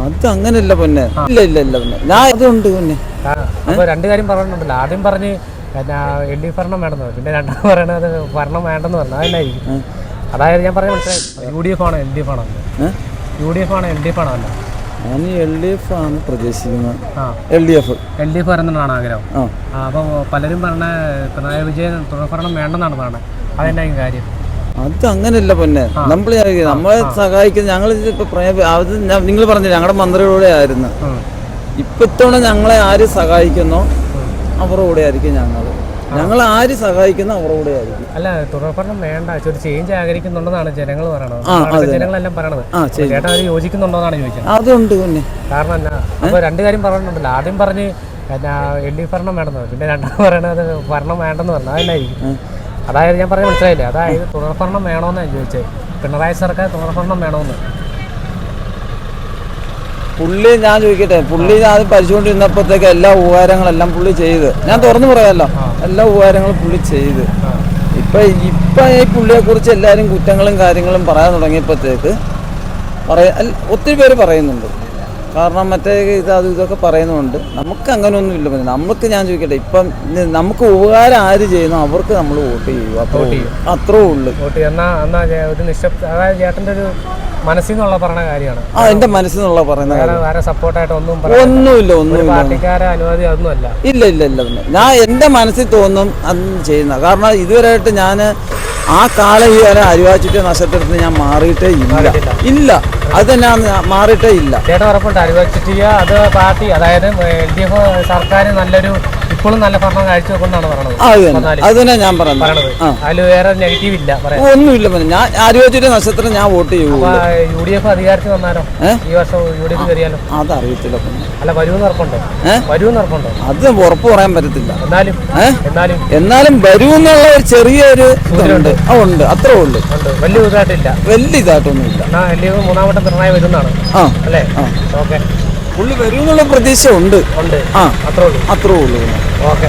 അത് അങ്ങനെയല്ല പൊന്നെ. ഇല്ല ഇല്ല ഇല്ല പൊന്നെ, ഞാൻ അതുണ്ട് പൊന്നെ. അപ്പൊ രണ്ട് കാര്യം പറഞ്ഞിട്ടുണ്ടല്ലോ. ആദ്യം പറഞ്ഞ് LDF ഭരണം വേണമെന്ന്, പിന്നെ രണ്ടാമത് പറയണത് ഭരണം വേണ്ടെന്ന് പറഞ്ഞു. അതെന്നായിരിക്കും? അതായത് ഞാൻ പറഞ്ഞ മനസ്സിലായി. UDF ആണോ LDF ആണോ? UDF ആണോ LDF ആണോ? അല്ല, ഞാൻ LDF ആണ് പ്രതീക്ഷിക്കുന്നത്. LDF വരുന്നതാണ് ആഗ്രഹം. അപ്പോൾ പലരും പറഞ്ഞ പിണറായി വിജയൻ തുടർഭരണം വേണ്ടെന്നാണ് പറയുന്നത്. അതെന്നായിരിക്കും കാര്യം? അത് അങ്ങനെയല്ല പൊന്നെ. നമ്മളെ സഹായിക്കുന്ന ഞങ്ങൾ നിങ്ങൾ പറഞ്ഞില്ല ഞങ്ങളുടെ മന്ത്രിയുടെ ആയിരുന്നു. ഇപ്പൊ ഇത്തവണ ഞങ്ങളെ ആര് സഹായിക്കുന്നോ അവരുടെ കൂടെ ആയിരിക്കും ഞങ്ങൾ ആര് സഹായിക്കുന്നോ അവരുടെ കൂടെ ആയിരിക്കും. അല്ല, തുടർഭരണം വേണ്ട, ഒരു ചേഞ്ച് ആഗ്രഹിക്കുന്നുണ്ടെന്നാണ് ജനങ്ങൾ പറയണത്. ജനങ്ങളെല്ലാം പറയണത്. ചേട്ടാ അത് യോജിക്കുന്നുണ്ടോന്നാണ് ചോദിച്ചത്. അതുണ്ട് പൊന്നെ. കാരണം എന്നാ, അപ്പൊ രണ്ട് കാര്യം പറഞ്ഞിട്ടുണ്ടല്ലോ. ആദ്യം പറഞ്ഞ് LDF ഭരണം വേണമെന്ന്, പിന്നെ രണ്ടാമത് പറയണത് ഭരണം വേണ്ടെന്ന് പറഞ്ഞു. അതെന്നായിരിക്കും? അതായത് ഞാൻ പറഞ്ഞ മനസ്സിലായില്ലേ? അതായത് തുടർഭരണം വേണമെന്നാണ് ചോദിച്ചത്. പിണറായി സർക്കാർ തുടർഭരണം വേണമെന്ന്. പുള്ളി ഞാൻ ചോദിക്കട്ടെ, പുള്ളി ആദ്യം പരിശോധിച്ചിരുന്നപ്പോഴത്തേക്ക് എല്ലാ ഉപകാരങ്ങളെല്ലാം പുള്ളി ചെയ്ത്, ഞാൻ തുറന്നു പറയാമല്ലോ, എല്ലാ ഉപകാരങ്ങളും പുള്ളി ചെയ്ത്. ഇപ്പൊ ഈ പുള്ളിയെ കുറിച്ച് എല്ലാവരും കുറ്റങ്ങളും കാര്യങ്ങളും പറയാൻ തുടങ്ങിയപ്പോഴത്തേക്ക് ഒത്തിരി പേര് പറയുന്നുണ്ട്. കാരണം മറ്റേ ഇതൊക്കെ പറയുന്നുണ്ട്. നമുക്ക് അങ്ങനെയൊന്നും ഇല്ല. നമുക്ക് ഞാൻ ചോദിക്കട്ടെ, ഇപ്പം നമുക്ക് ഉപകാരം ആര് ചെയ്യുന്നു അവർക്ക് നമ്മൾ വോട്ട് ചെയ്യും. അത്രേ ഉള്ളു. അതായത് ചേട്ടൻ്റെ ഒരു മനസ്സിൽ നിന്നുള്ള പറഞ്ഞ കാര്യമാണ്. എന്റെ മനസ്സിൽ നിന്നുള്ള പറയുന്ന സപ്പോർട്ടായിട്ട് ഒന്നുമില്ല. പാർട്ടിക്കാരെ അനുമതി അതൊന്നുമല്ല. ഇല്ല ഇല്ല ഇല്ല. ഞാൻ എന്റെ മനസ്സിൽ തോന്നും അതൊന്നും ചെയ്യുന്ന. കാരണം ഇതുവരെയായിട്ട് ഞാൻ ആ കാലം ഈ വരെ അരിവാച്ചിട്ട് നഷ്ടപ്പെടുത്തി ഞാൻ മാറിയിട്ടേ ഇല്ല. അത് തന്നെ മാറിയിട്ടേ ഇല്ല. ചേട്ടൻ ഉറപ്പുണ്ട് അരിവാച്ചിട്ട് അത് പാർട്ടി, അതായത് LDF സർക്കാർ നല്ലൊരു ഇപ്പോഴും നല്ല ഭരണം കാഴ്ചവെക്കുന്നാണ് പറയുന്നത്. അത് തന്നെ ഞാൻ പറയുന്നത്. അതിൽ വേറെ നെഗറ്റീവ് ഇല്ല, ഒന്നുമില്ല. ഞാൻ അരിവാച്ചിട്ട് നക്ഷത്രം ഞാൻ വോട്ട് ചെയ്യും. UDF അധികാരത്തിൽ വന്നാലോ? ഈ വർഷം UDF കയറിയാലോ? അതറിയത്തില്ല. അല്ല, വരുമെന്ന് ഉറപ്പുണ്ടോ? അത് ഉറപ്പ് പറയാൻ പറ്റത്തില്ല. എന്നാലും വരുമെന്നുള്ള ഒരു ചെറിയൊരു ഇതുണ്ട്. ഉണ്ട്, അത്രേ ഉള്ളു. വലിയ ഇതായിട്ടൊന്നും ഇല്ല. LDF മൂന്നാമത്തെ പിണറായി വരുന്നതാണ് അല്ലേ? ഓക്കെ, പുള്ളി വരുമെന്നുള്ള പ്രതീക്ഷ ഉണ്ട്. അത്രേ ഉള്ളൂ. ഓക്കെ.